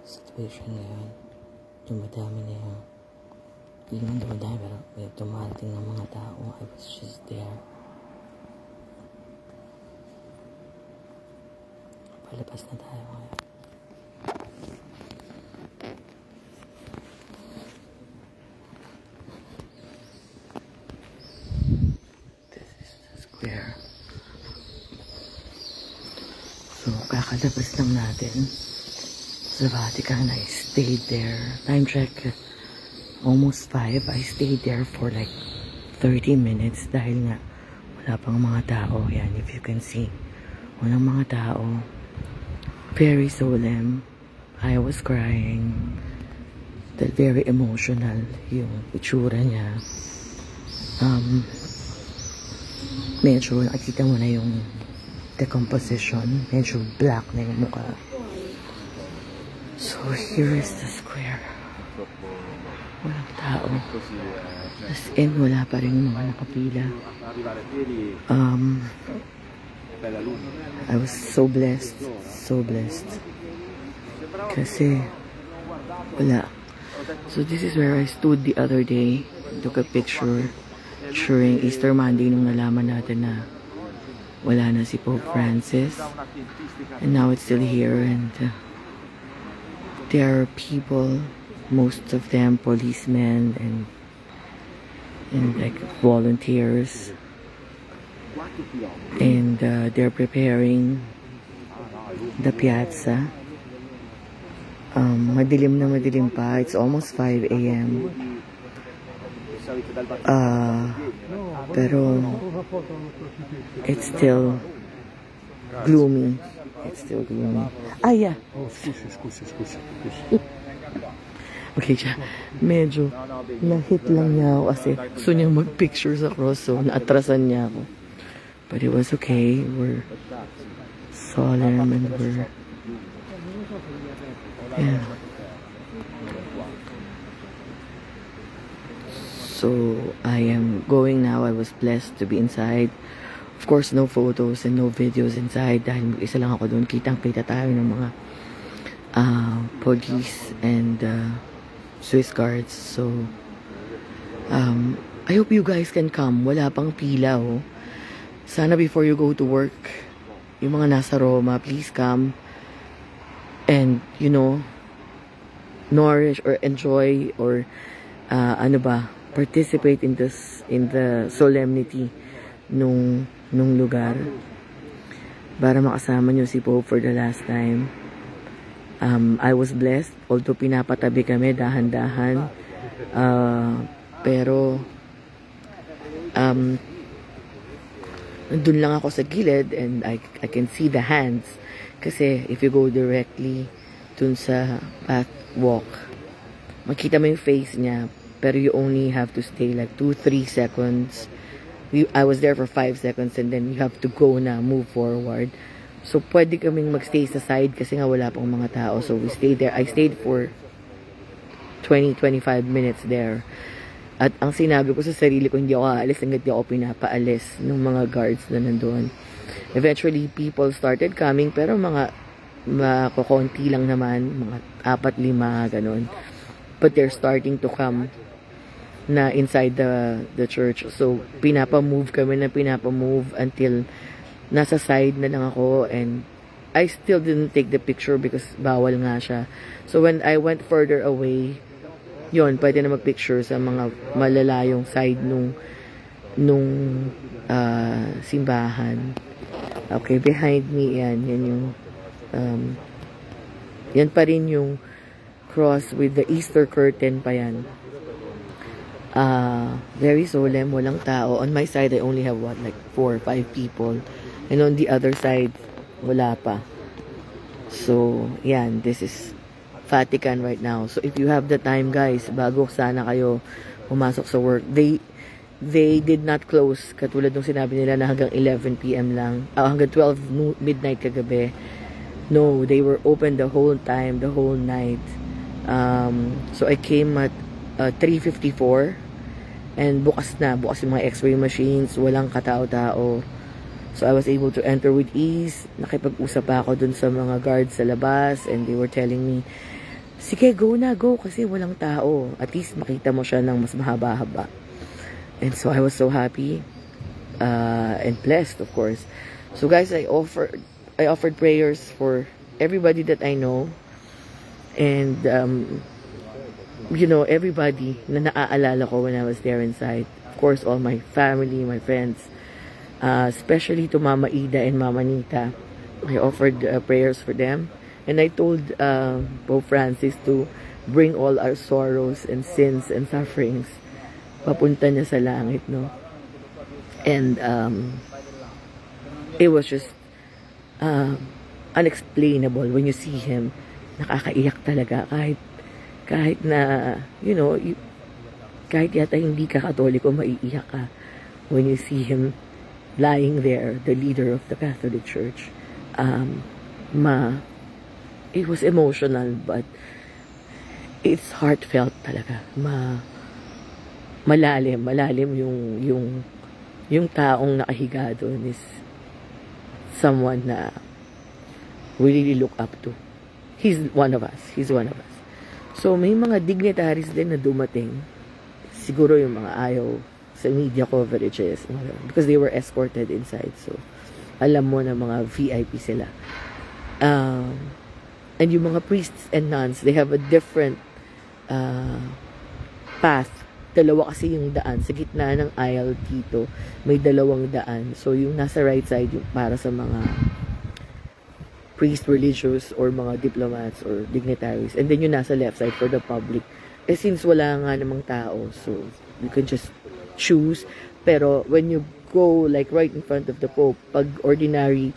situation ngayon. Dumadami na yung, hindi naman dumadami, pero may dumarating ng mga tao. I was just there. Palabas na tayo ngayon. This is the square. So, kakalabas lang natin sa Vatican. I stayed there. Time check, almost 5. I stayed there for like 30 minutes dahil nga wala pang mga tao. Yan, if you can see. Walang mga tao. Very solemn. I was crying. Very emotional yung itsura niya. Medyo nakikita mo na yung decomposition. Medyo black na yung mukha. So here is the square. Walang tao. As in, wala pa rin yung mga nakapila. I was so blessed. So blessed. Kasi wala. So this is where I stood the other day. Took a picture during Easter Monday nung nalaman natin na wala na si Pope Francis. And now it's still here, and there are people, most of them policemen and like volunteers, and they're preparing the piazza. Madilim na madilim pa. It's almost 5 a.m. Pero it's still gloomy. It's still gloomy. Ah, yeah. Okay siya. Medyo na-hit lang niya ako kasi gusto niya mag-picture sa cross, so naatrasan niya ako. But it was okay. We're solemn and we're... Yeah. So, I am going now. I was blessed to be inside. Of course, no photos and no videos inside dahil isa lang ako doon. Kitang-kita tayo ng mga police and Swiss guards. So, I hope you guys can come. Wala pang pila, oh. Sana before you go to work, yung mga nasa Roma, please come and, you know, nourish or enjoy or participate in the solemnity nung lugar para makasama nyo si Pope for the last time. I was blessed, although pinapatabi kami dahan-dahan, pero nandun lang ako sa gilid and I can see the hands kasi if you go directly dun sa path walk, makita mo yung face niya, pero you only have to stay like 2-3 seconds. I was there for 5 seconds and then you have to go na, move forward. So, pwede kaming magstay sa side kasi nga wala pang mga tao. So, we stayed there. I stayed for 20-25 minutes there. At ang sinabi ko sa sarili ko, hindi ako aalis hanggat di ako pinapaalis ng mga guards na nandoon. Eventually, people started coming, pero mga kukonti lang naman, mga 4-5, ganun. But they're starting to come na inside the church. So, pinapa-move kami na pinapa-move until nasa side na lang ako, and I still didn't take the picture because bawal nga siya. So, when I went further away, yun, pwede na mag-picture sa mga malalayong side nung simbahan. Okay, behind me, yan yung yan pa rin yung cross with the Easter curtain pa yan. Very solemn, walang tao. On my side, I only have like 4 or 5 people. And on the other side, wala pa. So, yan, this is Vatican right now. So, if you have the time, guys, bago sana kayo pumasok sa work, they did not close. Katulad nung sinabi nila na hanggang 11 p.m. lang. Hanggang 12 midnight kagabi. No, they were open the whole time, the whole night. So, I came at 3:54 and bukas yung mga x-ray machines, walang katao-tao. So I was able to enter with ease. Nakipag-usap pa ako dun sa mga guards sa labas and they were telling me sige, go na, go, kasi walang tao. At least makita mo siya ng mas mahaba-haba. And so I was so happy and blessed, of course. So guys, I offered prayers for everybody that I know, and you know, everybody na naaalala ko when I was there inside. Of course, all my family, my friends, especially to Mama Ida and Mama Nita. I offered prayers for them, and I told Pope Francis to bring all our sorrows and sins and sufferings papunta niya sa langit, no? And it was just unexplainable when you see him. Nakakaiyak talaga, kahit na, you know, kahit yata hindi ka Katoliko, maiiyak ka when you see him lying there, the leader of the Catholic Church. It was emotional, but it's heartfelt talaga. Malalim yung taong nakahiga doon is someone na we really look up to. He's one of us. So, may mga dignitaries din na dumating. Siguro yung mga ayaw sa media coverages. Because they were escorted inside. So, alam mo na mga VIP sila. And yung mga priests and nuns, they have a different path. Dalawa kasi yung daan. Sa gitna ng aisle dito, may dalawang daan. So, yung nasa right side, yung para sa mga priest, religious, or mga diplomats or dignitaries. And then yung nasa left side for the public. Eh, since wala nga namang tao, so you can just choose. Pero when you go like right in front of the Pope, pag ordinary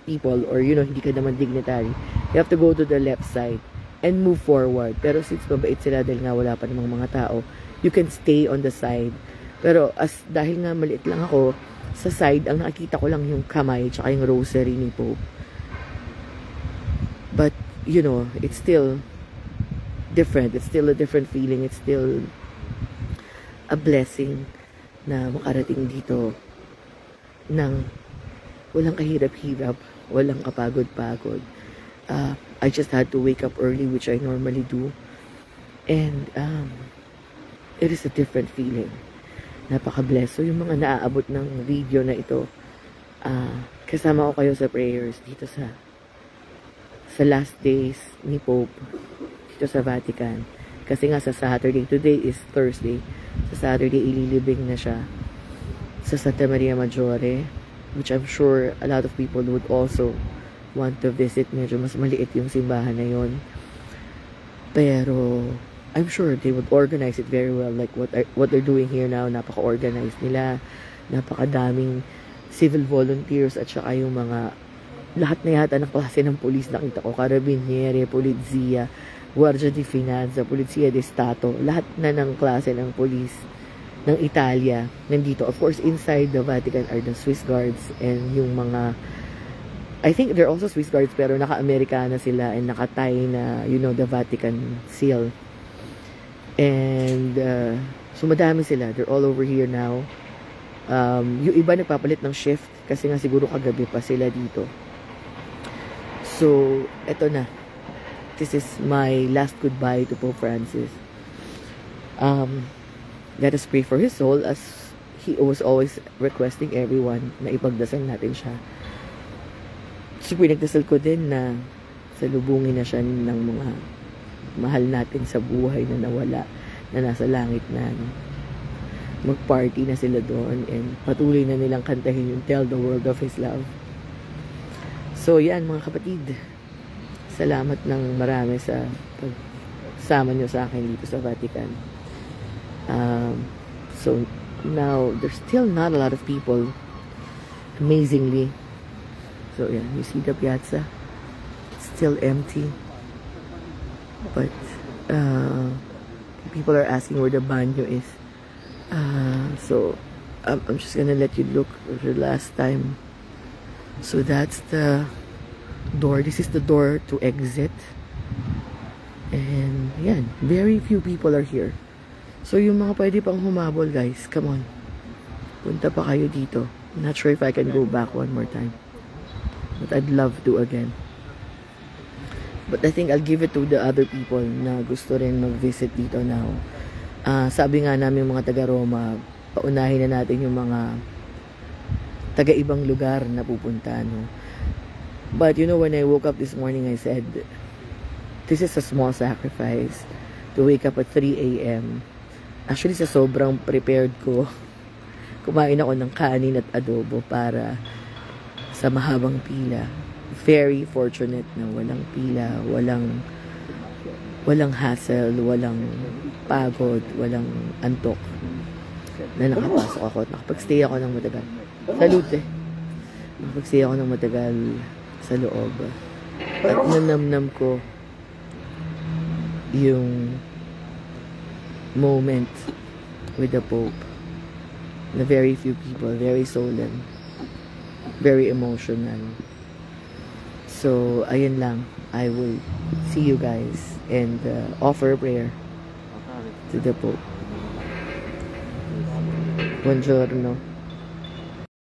people, or you know, hindi ka naman dignitary, you have to go to the left side and move forward. Pero since mabait sila dahil nga wala pa namang mga tao, you can stay on the side. Pero dahil nga maliit lang ako, sa side, ang nakikita ko lang yung kamay tsaka yung rosary ni Pope. But, you know, it's still different. It's still a different feeling. It's still a blessing na makarating dito ng walang kahirap-hirap, walang kapagod-pagod. I just had to wake up early, which I normally do. And, it is a different feeling. Napaka-bless. So, yung mga naaabot ng video na ito, kasama ko kayo sa prayers dito sa last days ni Pope dito sa Vatican. Kasi nga sa Saturday, today is Thursday, sa Saturday ililibing na siya sa Santa Maria Maggiore, which I'm sure a lot of people would also want to visit. Medyo mas maliit yung simbahan na yon, pero I'm sure they would organize it very well, like what they're doing here now. Napaka-organized nila, napakadaming civil volunteers, at saka yung mga lahat na yata ng klase ng polis nakita ko, Carabinieri, Polizia, Guardia di Finanza, Polizia di Stato, lahat na ng klase ng polis ng Italia nandito. Of course, inside the Vatican are the Swiss Guards, and yung mga, I think they're also Swiss Guards, pero naka-Amerikana sila and nakatay na, you know, the Vatican seal. And so madami sila, they're all over here now. Yung iba nagpapalit ng shift kasi nga siguro kagabi pa sila dito. So, eto na. This is my last goodbye to Pope Francis. Let us pray for his soul, as he was always requesting everyone na ipagdasal natin siya. So, pinagdasal ko din na salubungin na siya ng mga mahal natin sa buhay na nawala, na nasa langit na. Mag-party na sila doon, and patuloy na nilang kantahin yung Tell the World of His Love. So, yan mga kapatid. Salamat ng marami sa pagsama nyo sa akin dito sa Vatican. So, now, there's still not a lot of people. Amazingly. So, yan. You see the piazza? It's still empty. But, people are asking where the banyo is. So, I'm just gonna let you look for the last time. So that's the door. This is the door to exit. And yan, very few people are here. So yung mga pwede pang humabol, guys, come on. Punta pa kayo dito. I'm not sure if I can go back one more time, but I'd love to again. But I think I'll give it to the other people na gusto rin mag-visit dito now. Sabi nga namin mga taga-Roma, paunahin na natin yung mga taga-ibang lugar na pupunta, no? But you know, when I woke up this morning, I said, this is a small sacrifice to wake up at 3 a.m. Actually, sa sobrang prepared ko, kumain ako ng kanin at adobo para sa mahabang pila. Very fortunate na walang pila, walang hassle, walang pagod, walang antok. Na nakapasok ako at nakapag-stay ako ng matagal. Salute eh. Nakapag-stay ako ng matagal sa loob. At nanamnam ko yung moment with the Pope na very few people, very solemn, very emotional. So, ayun lang. I will see you guys and offer a prayer to the Pope. Buongiorno.